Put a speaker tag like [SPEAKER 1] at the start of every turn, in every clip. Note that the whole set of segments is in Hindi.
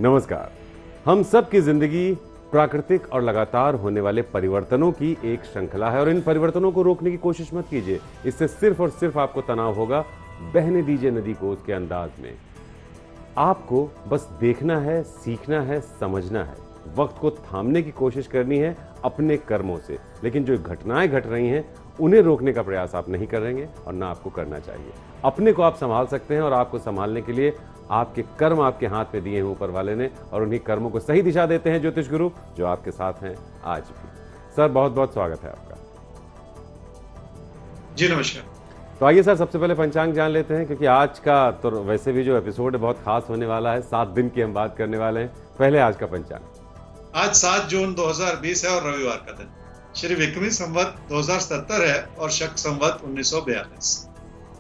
[SPEAKER 1] नमस्कार। हम सब की जिंदगी प्राकृतिक और लगातार होने वाले परिवर्तनों की एक श्रृंखला है और इन परिवर्तनों को रोकने की कोशिश मत कीजिए। इससे सिर्फ और सिर्फ आपको तनाव होगा। बहने दीजिए नदी को उसके अंदाज में। आपको बस देखना है, सीखना है, समझना है। वक्त को थामने की कोशिश करनी है अपने कर्मों से, लेकिन जो घटनाएं घट रही हैं उन्हें रोकने का प्रयास आप नहीं करेंगे और ना आपको करना चाहिए। अपने को आप संभाल सकते हैं और आपको संभालने के लिए आपके कर्म आपके हाथ में दिए हैं ऊपर वाले ने, और उन्हीं कर्मों को सही दिशा देते हैं ज्योतिष गुरु जो आपके साथ हैं आज भी। सर, बहुत बहुत स्वागत है आपका।
[SPEAKER 2] जी नमस्कार।
[SPEAKER 1] तो आइए सर, सबसे पहले पंचांग जान लेते हैं, क्योंकि आज का तो वैसे भी जो एपिसोड है बहुत खास होने वाला है। 7 दिन की हम बात करने वाले हैं। पहले आज का पंचांग।
[SPEAKER 2] आज 7 जून 2020 है और रविवार का दिन। श्री विक्रमी संवत 2077 है और शक संवत 1942।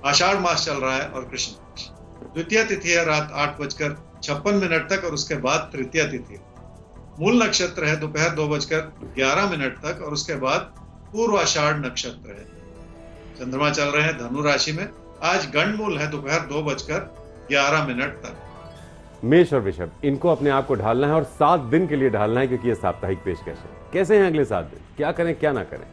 [SPEAKER 2] आषाढ़ मास चल रहा है और कृष्ण पक्ष। द्वितीय तिथि है रात 8:56 तक और उसके बाद तृतीय तिथि है। मूल नक्षत्र है दोपहर 2:11 तक और उसके बाद पूर्व आषाढ़ नक्षत्र है। चंद्रमा चल रहे हैं धनु राशि में। आज गंडमूल है दोपहर 2:11 तक।
[SPEAKER 1] मेष और वृषभ, इनको अपने आप को ढालना है और 7 दिन के लिए ढालना है, क्योंकि ये साप्ताहिक पेशकश है। कैसे हैं अगले 7 दिन? क्या करें, क्या ना करें?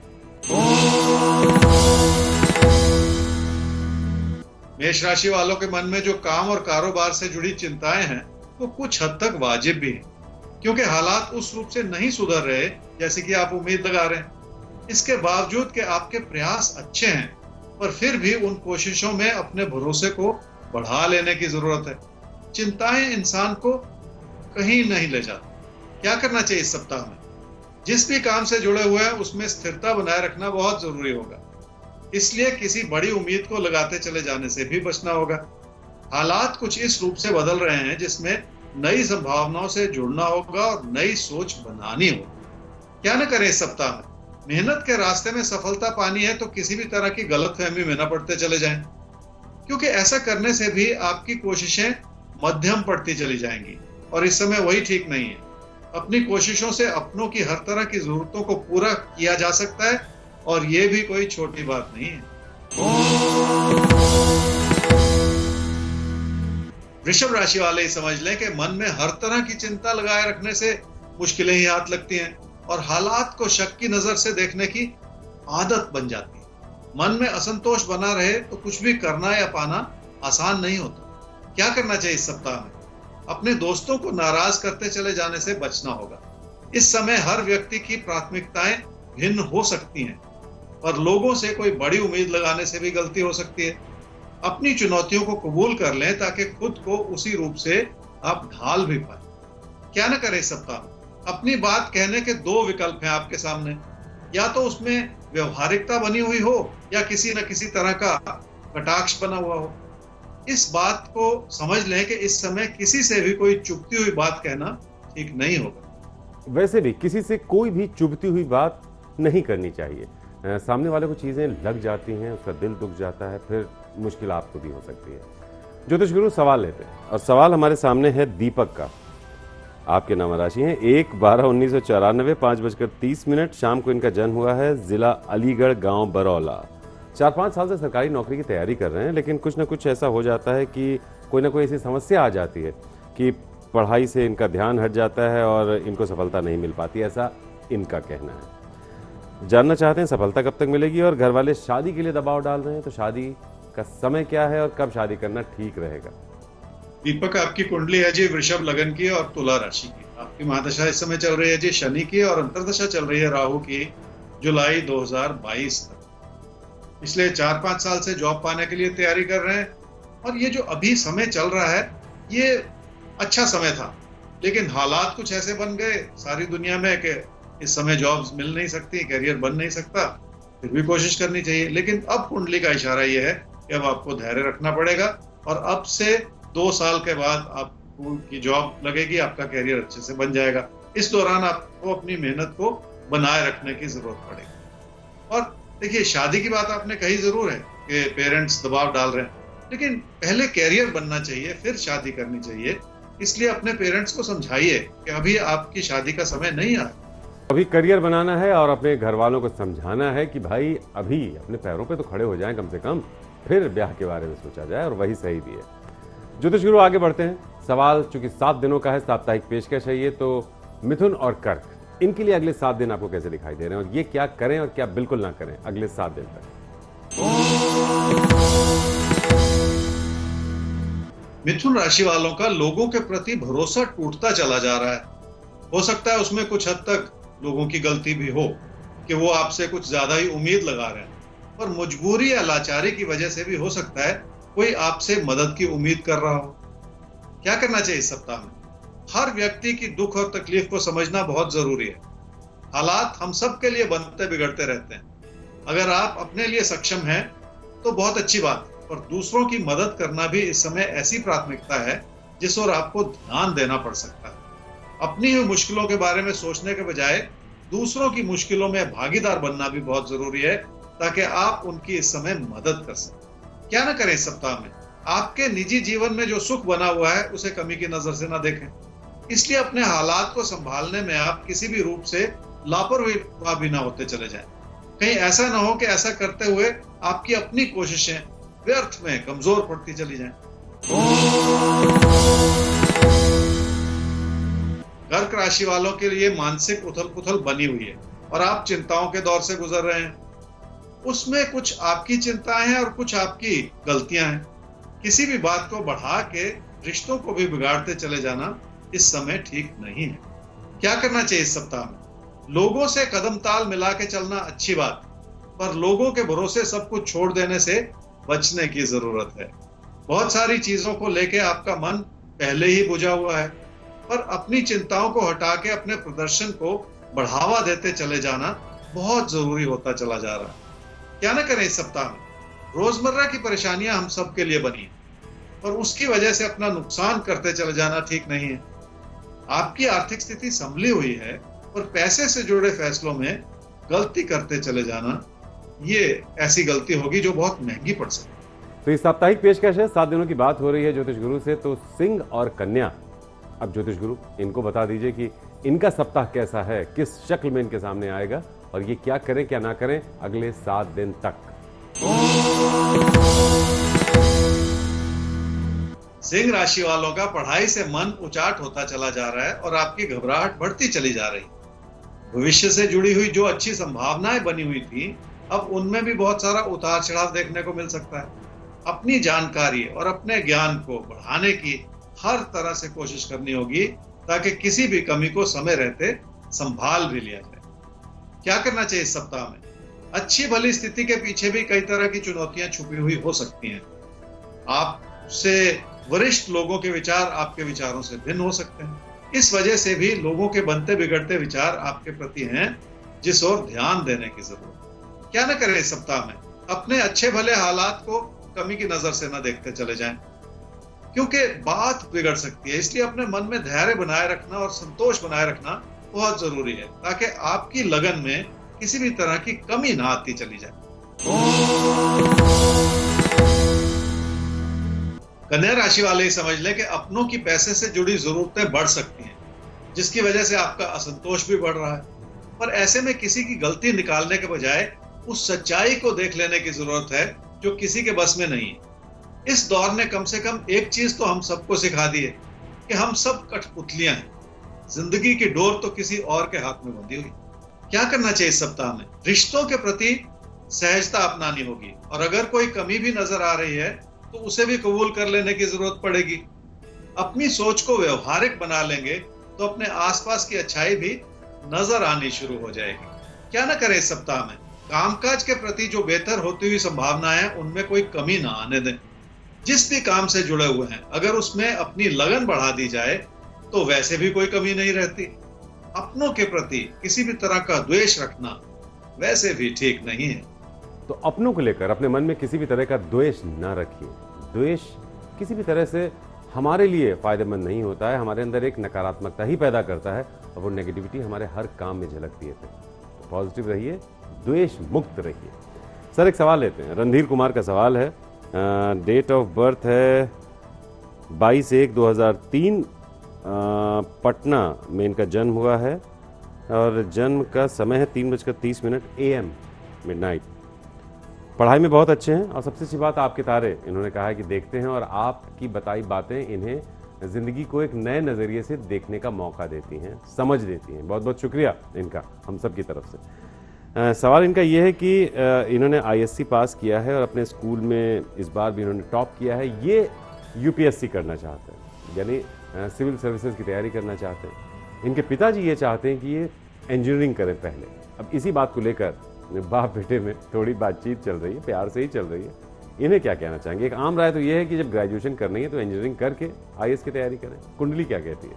[SPEAKER 2] मेष राशि वालों के मन में जो काम और कारोबार से जुड़ी चिंताएं हैं वो कुछ हद तक वाजिब भी है, क्योंकि हालात उस रूप से नहीं सुधर रहे जैसे कि आप उम्मीद लगा रहे हैं। इसके बावजूद कि आपके प्रयास अच्छे हैं, पर फिर भी उन कोशिशों में अपने भरोसे को बढ़ा लेने की जरूरत है। चिंताएं इंसान को कहीं नहीं ले जाती। क्या करना चाहिए इस सप्ताह में? जिस भी काम से जुड़े हुए हैं उसमें स्थिरता बनाए रखना बहुत जरूरी होगा। इसलिए किसी बड़ी उम्मीद को लगाते चले जाने से भी बचना होगा। हालात कुछ इस रूप से बदल रहे हैं जिसमें नई संभावनाओं से जुड़ना होगा और नई सोच बनानी होगी। क्या न करें इस सप्ताह में? मेहनत के रास्ते में सफलता पानी है तो किसी भी तरह की गलतफहमी में न पड़ते चले जाएं, क्योंकि ऐसा करने से भी आपकी कोशिशें मध्यम पड़ती चली जाएंगी और इस समय वही ठीक नहीं है। अपनी कोशिशों से अपनों की हर तरह की जरूरतों को पूरा किया जा सकता है और यह भी कोई छोटी बात नहीं है। वृषभ राशि वाले ही समझ लें कि मन में हर तरह की चिंता लगाए रखने से मुश्किलें ही हाथ लगती हैं और हालात को शक की नजर से देखने की आदत बन जाती है। मन में असंतोष बना रहे तो कुछ भी करना या पाना आसान नहीं होता। क्या करना चाहिए इस सप्ताह में? अपने दोस्तों को नाराज करते चले जाने से बचना होगा। इस समय हर व्यक्ति की प्राथमिकताएं भिन्न हो सकती हैं और लोगों से कोई बड़ी उम्मीद लगाने से भी गलती हो सकती है। अपनी चुनौतियों को कबूल कर लें ताकि खुद को उसी रूप से आप ढाल भी पाए। क्या न करें इस सप्ताह में? अपनी बात कहने के 2 विकल्प हैं आपके सामने। या तो उसमें व्यवहारिकता बनी हुई हो या किसी न किसी तरह का कटाक्ष बना हुआ हो। इस बात को समझ लें कि इस समय किसी से भी कोई चुभती हुई बात कहना ठीक नहीं होगा।
[SPEAKER 1] वैसे भी किसी से कोई भी चुभती हुई बात नहीं करनी चाहिए। सामने वाले को चीजें लग जाती हैं, उसका दिल दुख जाता है, फिर मुश्किल आपको भी हो सकती है। ज्योतिष गुरु सवाल लेते हैं और सवाल हमारे सामने है दीपक का। आपके नाम राशि है 1/12/1994, 5:30 शाम को इनका जन्म हुआ है। जिला अलीगढ़, गांव बरौला। 4-5 साल से सरकारी नौकरी की तैयारी कर रहे हैं, लेकिन कुछ ना कुछ ऐसा हो जाता है कि कोई ना कोई ऐसी समस्या आ जाती है कि पढ़ाई से इनका ध्यान हट जाता है और इनको सफलता नहीं मिल पाती, ऐसा इनका कहना है। जानना चाहते हैं सफलता कब तक मिलेगी, और घर वाले शादी के लिए दबाव डाल रहे हैं, तो शादी का समय क्या है और कब शादी करना ठीक रहेगा?
[SPEAKER 2] दीपक, आपकी कुंडली है जी वृषभ लगन की और तुला राशि की। आपकी महादशा इस समय चल रही है जी शनि की और अंतर्दशा चल रही है राहु की जुलाई 2022 तक। पिछले 4-5 साल से जॉब पाने के लिए तैयारी कर रहे हैं और ये जो अभी समय चल रहा है ये अच्छा समय था, लेकिन हालात कुछ ऐसे बन गए सारी दुनिया में कि इस समय जॉब्स मिल नहीं सकती, कैरियर बन नहीं सकता। फिर भी कोशिश करनी चाहिए, लेकिन अब कुंडली का इशारा यह है कि अब आपको धैर्य रखना पड़ेगा और अब से 2 साल के बाद आपकी जॉब लगेगी, आपका कैरियर अच्छे से बन जाएगा। इस दौरान आपको अपनी मेहनत को बनाए रखने की जरूरत पड़ेगी। और देखिए, शादी की बात आपने कही जरूर है कि पेरेंट्स दबाव डाल रहे हैं, लेकिन पहले कैरियर बनना चाहिए फिर शादी करनी चाहिए। इसलिए अपने पेरेंट्स को समझाइए कि अभी आपकी शादी का समय नहीं आया।
[SPEAKER 1] अभी करियर बनाना है और अपने घर वालों को समझाना है कि भाई अभी अपने पैरों पे तो खड़े हो जाएं कम से कम, फिर ब्याह के बारे में सोचा जाए, और वही सही भी है। ज्योतिष गुरु, आगे बढ़ते हैं सवाल चूंकि 7 दिनों का है, साप्ताहिक पेशकश है ये, तो मिथुन और कर्क इनके लिए अगले 7 दिन आपको कैसे दिखाई दे रहे हैं और ये क्या करें और क्या बिल्कुल ना करें अगले 7 दिन तक?
[SPEAKER 2] मिथुन राशि वालों का लोगों के प्रति भरोसा टूटता चला जा रहा है। हो सकता है उसमें कुछ हद तक लोगों की गलती भी हो कि वो आपसे कुछ ज्यादा ही उम्मीद लगा रहे हैं, पर मजबूरी या लाचारी की वजह से भी हो सकता है कोई आपसे मदद की उम्मीद कर रहा हो। क्या करना चाहिए इस सप्ताह में? हर व्यक्ति की दुख और तकलीफ को समझना बहुत जरूरी है। हालात हम सब के लिए बनते बिगड़ते रहते हैं। अगर आप अपने लिए सक्षम हैं तो बहुत अच्छी बात, पर दूसरों की मदद करना भी इस समय ऐसी प्राथमिकता है जिस ओर आपको ध्यान देना पड़ सकता है। अपनी ही मुश्किलों के बारे में सोचने के बजाय दूसरों की मुश्किलों में भागीदार बनना भी बहुत जरूरी है, ताकि आप उनकी इस समय मदद कर सकें। क्या ना करें इस सप्ताह में? आपके निजी जीवन में जो सुख बना हुआ है उसे कमी की नजर से ना देखें। इसलिए अपने हालात को संभालने में आप किसी भी रूप से लापरवाह भी ना होते चले जाएं। कहीं ऐसा ना हो कि ऐसा करते हुए आपकी अपनी कोशिशें व्यर्थ में कमजोर पड़ती चली जाएं। कर्क राशि वालों के लिए मानसिक उथल पुथल बनी हुई है और आप चिंताओं के दौर से गुजर रहे हैं। उसमें कुछ आपकी चिंताएं हैं और कुछ आपकी गलतियां हैं। किसी भी बात को बढ़ा के रिश्तों को भी बिगाड़ते चले जाना इस समय ठीक नहीं है। क्या करना चाहिए इस सप्ताह में? लोगों से कदम ताल मिला के चलना अच्छी बात, पर लोगों के भरोसे सब कुछ छोड़ देने से बचने की जरूरत है। बहुत सारी चीजों को लेके आपका मन पहले ही बुझा हुआ है, पर अपनी चिंताओं को हटा के अपने प्रदर्शन को बढ़ावा देते चले जाना बहुत जरूरी होता चला जा रहा है। क्या ना करें इस सप्ताह में? रोजमर्रा की परेशानियां हम सब के लिए बनी है, पर उसकी वजह से अपना नुकसान करते चले जाना ठीक नहीं है। आपकी आर्थिक स्थिति संभली हुई है, पर पैसे से जुड़े फैसलों में गलती करते चले जाना, ये ऐसी गलती होगी जो बहुत महंगी पड़ सकती है।
[SPEAKER 1] तो इस साप्ताहिक पेशकश है, 7 दिनों की बात हो रही है ज्योतिष गुरु से। तो सिंह और कन्या, अब ज्योतिष गुरु इनको बता दीजिए कि इनका सप्ताह कैसा है, किस शक्ल में इनके सामने आएगा और ये क्या करें क्या ना करें अगले 7 दिन तक।
[SPEAKER 2] सिंह राशि वालों का पढ़ाई से मन उचाट होता चला जा रहा है और आपकी घबराहट बढ़ती चली जा रही। भविष्य से जुड़ी हुई जो अच्छी संभावनाएं बनी हुई थी, अब उनमें भी बहुत सारा उतार चढ़ाव देखने को मिल सकता है। अपनी जानकारी और अपने ज्ञान को बढ़ाने की हर तरह से कोशिश करनी होगी, ताकि किसी भी कमी को समय रहते संभाल भी लिया जाए। क्या करना चाहिए इस सप्ताह में? अच्छी भली स्थिति के पीछे भी कई तरह की चुनौतियां छुपी हुई हो सकती हैं। आपसे वरिष्ठ लोगों के विचार आपके विचारों से भिन्न हो सकते हैं। इस वजह से भी लोगों के बनते बिगड़ते विचार आपके प्रति हैं, जिस ओर ध्यान देने की जरूरत है। क्या न करें इस सप्ताह में? अपने अच्छे भले हालात को कमी की नजर से न देखते चले जाएं, क्योंकि बात बिगड़ सकती है। इसलिए अपने मन में धैर्य बनाए रखना और संतोष बनाए रखना बहुत जरूरी है, ताकि आपकी लगन में किसी भी तरह की कमी ना आती चली जाए। कन्या राशि वाले ही समझ लें कि अपनों की पैसे से जुड़ी जरूरतें बढ़ सकती हैं, जिसकी वजह से आपका असंतोष भी बढ़ रहा है। पर ऐसे में किसी की गलती निकालने के बजाय उस सच्चाई को देख लेने की जरूरत है जो किसी के बस में नहीं है। इस दौर ने कम से कम एक चीज तो हम सबको सिखा दी है कि हम सब कठपुतलियां हैं। जिंदगी की डोर तो किसी और के हाथ में बंधी हुई। क्या करना चाहिए इस सप्ताह में? रिश्तों के प्रति सहजता अपनानी होगी, और अगर कोई कमी भी नजर आ रही है तो उसे भी कबूल कर लेने की जरूरत पड़ेगी। अपनी सोच को व्यवहारिक बना लेंगे तो अपने आसपास की अच्छाई भी नजर आनी शुरू हो जाएगी। क्या ना करें इस सप्ताह में? कामकाज के प्रति जो बेहतर होती हुई संभावनाएं हैं, उनमें कोई कमी ना आने दें। जिस भी काम से जुड़े हुए हैं, अगर उसमें अपनी लगन बढ़ा दी जाए तो वैसे भी कोई कमी नहीं रहती। अपनों के प्रति किसी भी तरह का द्वेष रखना वैसे भी ठीक नहीं है।
[SPEAKER 1] तो अपनों को लेकर अपने मन में किसी भी तरह का द्वेष ना रखिए। द्वेष किसी भी तरह से हमारे लिए फायदेमंद नहीं होता है, हमारे अंदर एक नकारात्मकता ही पैदा करता है और वो नेगेटिविटी हमारे हर काम में झलकती है। तो पॉजिटिव रहिए, द्वेष मुक्त रहिए। सर एक सवाल लेते हैं, रणधीर कुमार का सवाल है। डेट ऑफ बर्थ है 22/1/2003, पटना में इनका जन्म हुआ है और जन्म का समय है 3:30 AM मिडनाइट। पढ़ाई में बहुत अच्छे हैं और सबसे अच्छी बात आपके तारे इन्होंने कहा है कि देखते हैं और आपकी बताई बातें इन्हें ज़िंदगी को एक नए नज़रिए से देखने का मौका देती हैं, समझ देती हैं। बहुत बहुत शुक्रिया इनका हम सब की तरफ से। सवाल इनका ये है कि इन्होंने आईएससी पास किया है और अपने स्कूल में इस बार भी इन्होंने टॉप किया है। ये यूपीएससी करना चाहते हैं, यानी सिविल सर्विसेज की तैयारी करना चाहते हैं। इनके पिताजी ये चाहते हैं कि ये इंजीनियरिंग करें पहले। अब इसी बात को लेकर बाप बेटे में थोड़ी बातचीत चल रही है, प्यार से ही चल रही है। इन्हें क्या कहना चाहेंगे? एक आम राय तो ये है कि जब ग्रेजुएशन करनी है तो इंजीनियरिंग करके आईएएस की तैयारी करें। कुंडली क्या कहती है?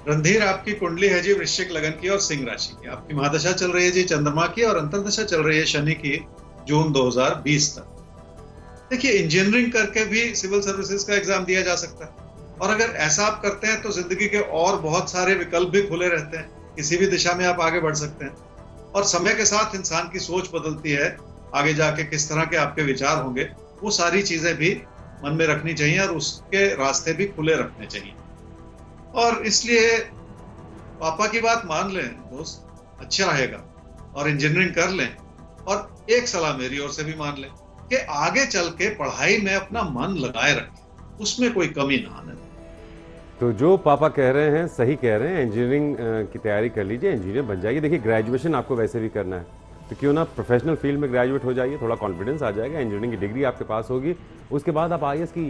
[SPEAKER 2] रणधीर, आपकी कुंडली है जी वृश्चिक लगन की और सिंह राशि की। आपकी महादशा चल रही है जी चंद्रमा की और अंतर्दशा चल रही है शनि की जून 2020 तक। देखिए, इंजीनियरिंग करके भी सिविल सर्विसेज का एग्जाम दिया जा सकता है और अगर ऐसा आप करते हैं तो जिंदगी के और बहुत सारे विकल्प भी खुले रहते हैं। किसी भी दिशा में आप आगे बढ़ सकते हैं और समय के साथ इंसान की सोच बदलती है। आगे जाके किस तरह के आपके विचार होंगे, वो सारी चीजें भी मन में रखनी चाहिए और उसके रास्ते भी खुले रखने चाहिए। और इसलिए पापा की बात मान लें दोस्त, अच्छा रहेगा और इंजीनियरिंग कर लें। और एक सलाह मेरी ओर से भी मान लें कि आगे चल के पढ़ाई में अपना मन लगाए रखें, उसमें कोई कमी ना आने दें।
[SPEAKER 1] तो जो पापा कह रहे हैं सही कह रहे हैं, इंजीनियरिंग की तैयारी कर लीजिए, इंजीनियर बन जाइए। देखिए, ग्रेजुएशन आपको वैसे भी करना है तो क्यों ना प्रोफेशनल फील्ड में ग्रेजुएट हो जाइए, थोड़ा कॉन्फिडेंस आ जाएगा। इंजीनियरिंग की डिग्री आपके पास होगी, उसके बाद आप आईएएस की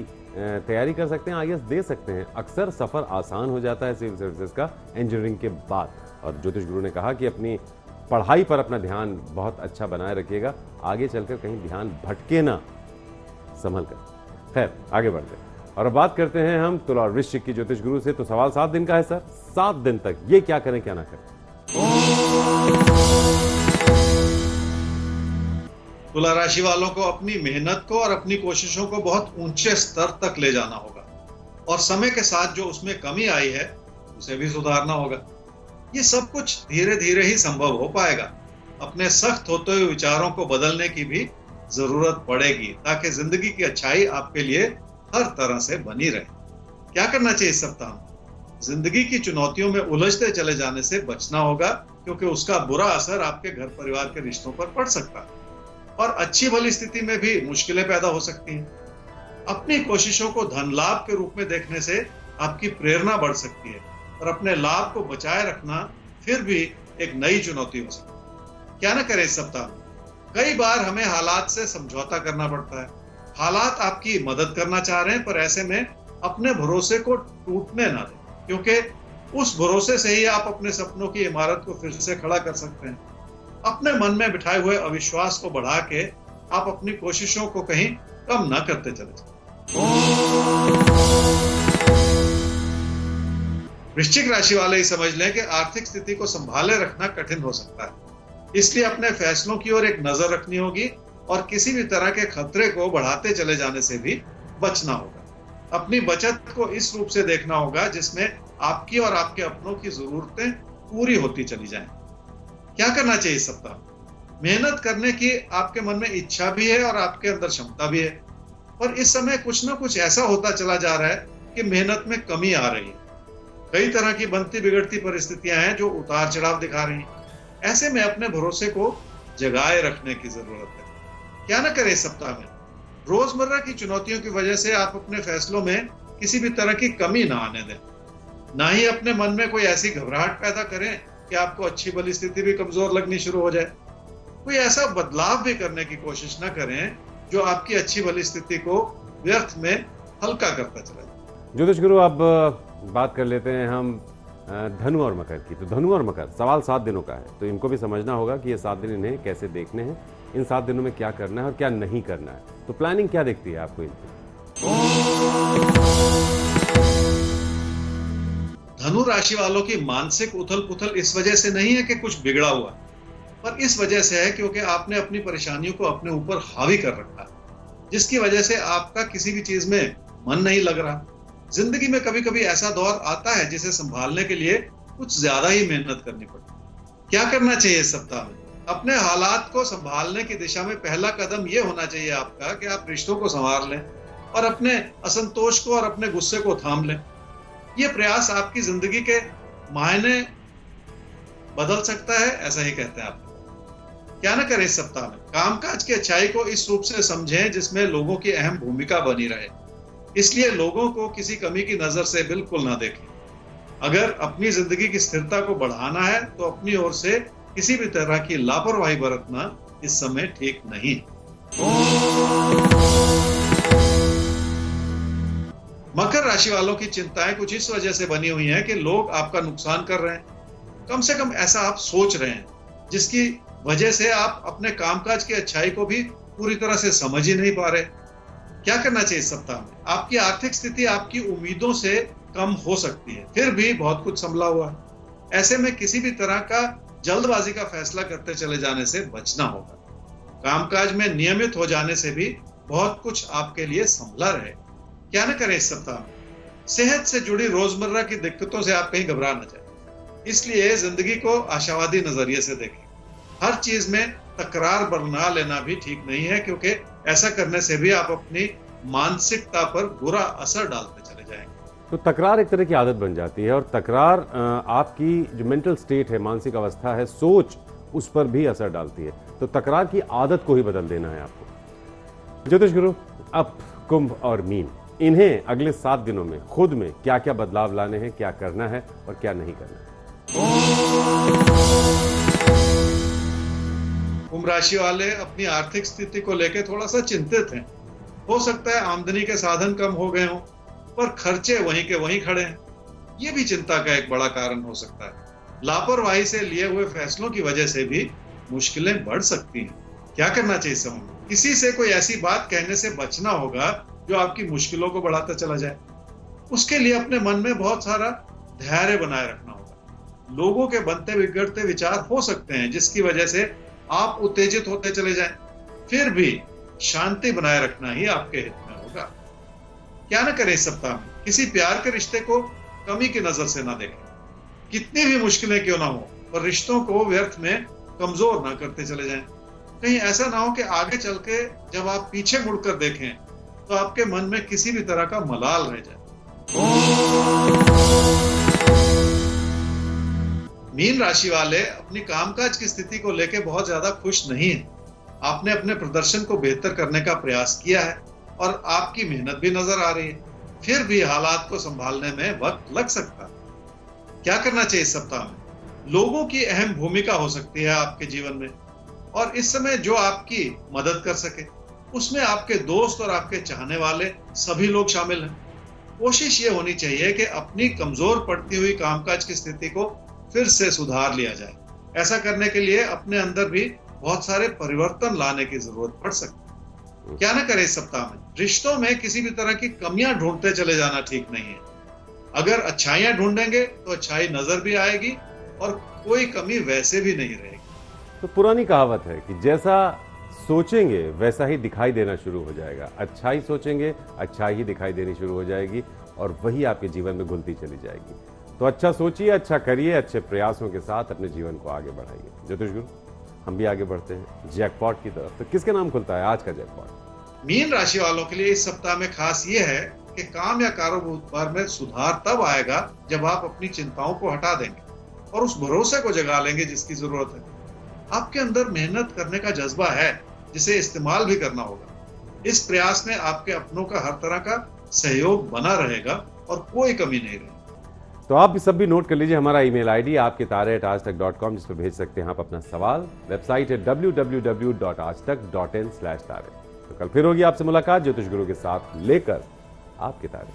[SPEAKER 1] तैयारी कर सकते हैं, आईएएस दे सकते हैं। अक्सर सफ़र आसान हो जाता है सिविल सर्विसेज का इंजीनियरिंग के बाद। और ज्योतिष गुरु ने कहा कि अपनी पढ़ाई पर अपना ध्यान बहुत अच्छा बनाए रखिएगा, आगे चलकर कहीं ध्यान भटके ना, संभल कर। खैर, आगे बढ़ते हैं और अब बात करते हैं हम तुला और वृश्चिक की ज्योतिष गुरु से। तो सवाल 7 दिन का है सर, 7 दिन तक ये क्या करें क्या ना करें?
[SPEAKER 2] तुला राशि वालों को अपनी मेहनत को और अपनी कोशिशों को बहुत ऊंचे स्तर तक ले जाना होगा और समय के साथ जो उसमें कमी आई है उसे भी सुधारना होगा। ये सब कुछ धीरे धीरे ही संभव हो पाएगा। अपने सख्त होते हुए विचारों को बदलने की भी जरूरत पड़ेगी ताकि जिंदगी की अच्छाई आपके लिए हर तरह से बनी रहे। क्या करना चाहिए इस सप्ताह में? जिंदगी की चुनौतियों में उलझते चले जाने से बचना होगा, क्योंकि उसका बुरा असर आपके घर परिवार के रिश्तों पर पड़ सकता है और अच्छी भली स्थिति में भी मुश्किलें पैदा हो सकती हैं। अपनी कोशिशों को धन लाभ के रूप में देखने से आपकी प्रेरणा बढ़ सकती है और अपने लाभ को बचाए रखना फिर भी एक नई चुनौती हो सकती है। क्या ना करें इस सप्ताह में? कई बार हमें हालात से समझौता करना पड़ता है। हालात आपकी मदद करना चाह रहे हैं, पर ऐसे में अपने भरोसे को टूटने ना दें, क्योंकि उस भरोसे से ही आप अपने सपनों की इमारत को फिर से खड़ा कर सकते हैं। अपने मन में बिठाए हुए अविश्वास को बढ़ा के आप अपनी कोशिशों को कहीं कम ना करते चले जाएं। वृश्चिक राशि वाले ही समझ लें कि आर्थिक स्थिति को संभाले रखना कठिन हो सकता है, इसलिए अपने फैसलों की ओर एक नजर रखनी होगी और किसी भी तरह के खतरे को बढ़ाते चले जाने से भी बचना होगा। अपनी बचत को इस रूप से देखना होगा जिसमें आपकी और आपके अपनों की जरूरतें पूरी होती चली जाएं। क्या करना चाहिए इस सप्ताह? मेहनत करने की आपके मन में इच्छा भी है और आपके अंदर क्षमता भी है, पर इस समय कुछ ना कुछ ऐसा होता चला जा रहा है कि मेहनत में कमी आ रही है। कई तरह की बनती बिगड़ती परिस्थितियां हैं जो उतार चढ़ाव दिखा रही हैं। ऐसे में अपने भरोसे को जगाए रखने की जरूरत है। क्या ना करें इस सप्ताह में? रोजमर्रा की चुनौतियों की वजह से आप अपने फैसलों में किसी भी तरह की कमी ना आने दें। ना ही अपने मन में कोई ऐसी घबराहट पैदा करें कि आपको अच्छी भली स्थिति भी कमजोर लगनी शुरू हो जाए। कोई ऐसा बदलाव भी करने की कोशिश ना करें जो आपकी अच्छी भली स्थिति को व्यर्थ में हल्का करता चला जाए।
[SPEAKER 1] ज्योतिष गुरु, अब बात कर लेते हैं हम धनु और मकर की। तो धनु और मकर, सवाल 7 दिनों का है, तो इनको भी समझना होगा कि ये 7 दिन इन्हें कैसे देखने हैं, इन 7 दिनों में क्या करना है और क्या नहीं करना है। तो प्लानिंग क्या दिखती है आपको इनकी?
[SPEAKER 2] धनु राशि वालों की मानसिक उथल पुथल इस वजह से नहीं है कि कुछ बिगड़ा हुआ, पर इस वजह से है क्योंकि आपने अपनी परेशानियों को अपने ऊपर हावी कर रखा है, जिसकी वजह से आपका किसी भी चीज में मन नहीं लग रहा। जिंदगी में कभी कभी ऐसा दौर आता है जिसे संभालने के लिए कुछ ज्यादा ही मेहनत करनी पड़ती है। क्या करना चाहिए इस सप्ताह में? अपने हालात को संभालने की दिशा में पहला कदम यह होना चाहिए आपका कि आप रिश्तों को संवार लें और अपने असंतोष को और अपने गुस्से को थाम लें। यह प्रयास आपकी जिंदगी के मायने बदल सकता है, ऐसा ही कहते हैं आप। क्या ना करें इस सप्ताह में? कामकाज की अच्छाई को इस रूप से समझें जिसमें लोगों की अहम भूमिका बनी रहे। इसलिए लोगों को किसी कमी की नजर से बिल्कुल ना देखें। अगर अपनी जिंदगी की स्थिरता को बढ़ाना है तो अपनी ओर से किसी भी तरह की लापरवाही बरतना इस समय ठीक नहीं। मकर राशि वालों की चिंताएं कुछ इस वजह से बनी हुई हैं कि लोग आपका नुकसान कर रहे हैं, कम से कम ऐसा आप सोच रहे हैं, जिसकी वजह से आप अपने कामकाज की अच्छाई को भी पूरी तरह से समझ ही नहीं पा रहे। क्या करना चाहिए इस सप्ताह में? आपकी आर्थिक स्थिति आपकी उम्मीदों से कम हो सकती है, फिर भी बहुत कुछ संभला हुआ है। ऐसे में किसी भी तरह का जल्दबाजी का फैसला करते चले जाने से बचना होगा। कामकाज में नियमित हो जाने से भी बहुत कुछ आपके लिए संभला रहे। क्या न करें इस सप्ताह में? सेहत से जुड़ी रोजमर्रा की दिक्कतों से आप कहीं घबरा न जाए, इसलिए जिंदगी को आशावादी नजरिए से देखें। हर चीज में तकरार बना लेना भी ठीक नहीं है, क्योंकि ऐसा करने से भी आप अपनी मानसिकता पर बुरा असर डालते चले जाएंगे।
[SPEAKER 1] तो तकरार एक तरह की आदत बन जाती है और तकरार आपकी जो मेंटल स्टेट है, मानसिक अवस्था है, सोच, उस पर भी असर डालती है। तो तकरार की आदत को ही बदल देना है आपको। ज्योतिष गुरु, अब कुंभ और मीन, इन्हें अगले 7 दिनों में खुद में क्या क्या बदलाव लाने हैं, क्या करना है और क्या नहीं करना है?
[SPEAKER 2] कुंभ राशि वाले अपनी आर्थिक स्थिति को लेकर थोड़ा सा चिंतित हैं। हो सकता है आमदनी के साधन कम हो गए हों, पर खर्चे वहीं के वहीं खड़े हैं। ये भी चिंता का एक बड़ा कारण हो सकता है। लापरवाही से लिए हुए फैसलों की वजह से भी मुश्किलें बढ़ सकती हैं। क्या करना चाहिए इस समय? किसी से कोई ऐसी बात कहने से बचना होगा जो आपकी मुश्किलों को बढ़ाता चला जाए। उसके लिए अपने मन में बहुत सारा धैर्य बनाए रखना होगा। लोगों के बनते बिगड़ते विचार हो सकते हैं, जिसकी वजह से आप उत्तेजित होते चले जाएं। फिर भी शांति बनाए रखना ही आपके हित में होगा। क्या न करें इस सप्ताह में? किसी प्यार के रिश्ते को कमी की नजर से ना देखें। कितनी भी मुश्किलें क्यों ना हो, पर रिश्तों को व्यर्थ में कमजोर ना करते चले जाएं। कहीं ऐसा ना हो कि आगे चल के जब आप पीछे मुड़कर देखें तो आपके मन में किसी भी तरह का मलाल रह जाए। मीन राशि वाले अपनी कामकाज की स्थिति को लेकर बहुत ज्यादा खुश नहीं है। आपने अपने प्रदर्शन को बेहतर करने का प्रयास किया है और आपकी मेहनत भी नजर आ रही है, फिर भी हालात को संभालने में वक्त लग सकता है। क्या करना चाहिए इस सप्ताह में? लोगों की अहम भूमिका हो सकती है आपके जीवन में, और इस समय जो आपकी मदद कर सके उसमें आपके दोस्त और आपके चाहने वाले सभी लोग शामिल हैं। कोशिश ये होनी चाहिए कि अपनी कमजोर पड़ती हुई कामकाज की स्थिति को फिर से सुधार लिया जाए। ऐसा करने के लिए अपने अंदर भी बहुत सारे परिवर्तन लाने की जरूरत पड़ सकती है। क्या न करें इस सप्ताह में? रिश्तों में किसी भी तरह की कमियां ढूंढते चले जाना ठीक नहीं है। अगर अच्छाइयां ढूंढेंगे तो अच्छाई नजर भी आएगी और कोई कमी वैसे भी नहीं रहेगी।
[SPEAKER 1] तो पुरानी कहावत है कि जैसा सोचेंगे वैसा ही दिखाई देना शुरू हो जाएगा। अच्छाई सोचेंगे, अच्छाई ही दिखाई देनी शुरू हो जाएगी और वही आपके जीवन में घुलती चली जाएगी। तो अच्छा सोचिए, अच्छा करिए, अच्छे प्रयासों के साथ अपने जीवन को आगे बढ़ाइए। ज्योतिष गुरु, हम भी आगे बढ़ते हैं जैकपॉट की तरफ। तो किसके नाम खुलता है आज का जैकपॉट?
[SPEAKER 2] मीन राशि वालों के लिए इस सप्ताह में खास ये है कि काम या कारोबार में सुधार तब आएगा जब आप अपनी चिंताओं को हटा देंगे और उस भरोसे को जगा लेंगे जिसकी जरूरत है। आपके अंदर मेहनत करने का जज्बा है, जिसे इस्तेमाल भी करना होगा। इस प्रयास में आपके अपनों का हर तरह का सहयोग बना रहेगा और कोई कमी नहीं रहेगी।
[SPEAKER 1] तो आप सब भी नोट कर लीजिए हमारा ईमेल आईडी आपके तारे@aajtak.com, जिस पर भेज सकते हैं आप अपना सवाल। वेबसाइट है www.aajtak.in/तारे। तो कल फिर होगी आपसे मुलाकात ज्योतिष गुरु के साथ लेकर आपके तारे।